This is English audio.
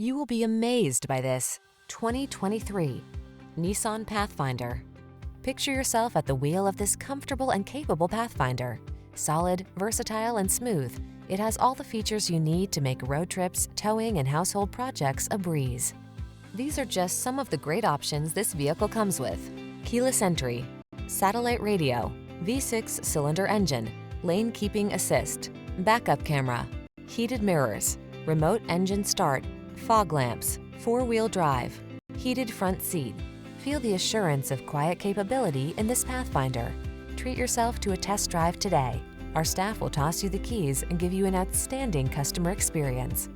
You will be amazed by this 2023 Nissan Pathfinder. Picture yourself at the wheel of this comfortable and capable Pathfinder. Solid, versatile, and smooth, it has all the features you need to make road trips, towing, and household projects a breeze. These are just some of the great options this vehicle comes with: keyless entry, satellite radio, V6 cylinder engine, lane keeping assist, backup camera, heated mirrors, remote engine start, fog lamps, four-wheel drive, heated front seat. Feel the assurance of quiet capability in this Pathfinder. Treat yourself to a test drive today. Our staff will toss you the keys and give you an outstanding customer experience.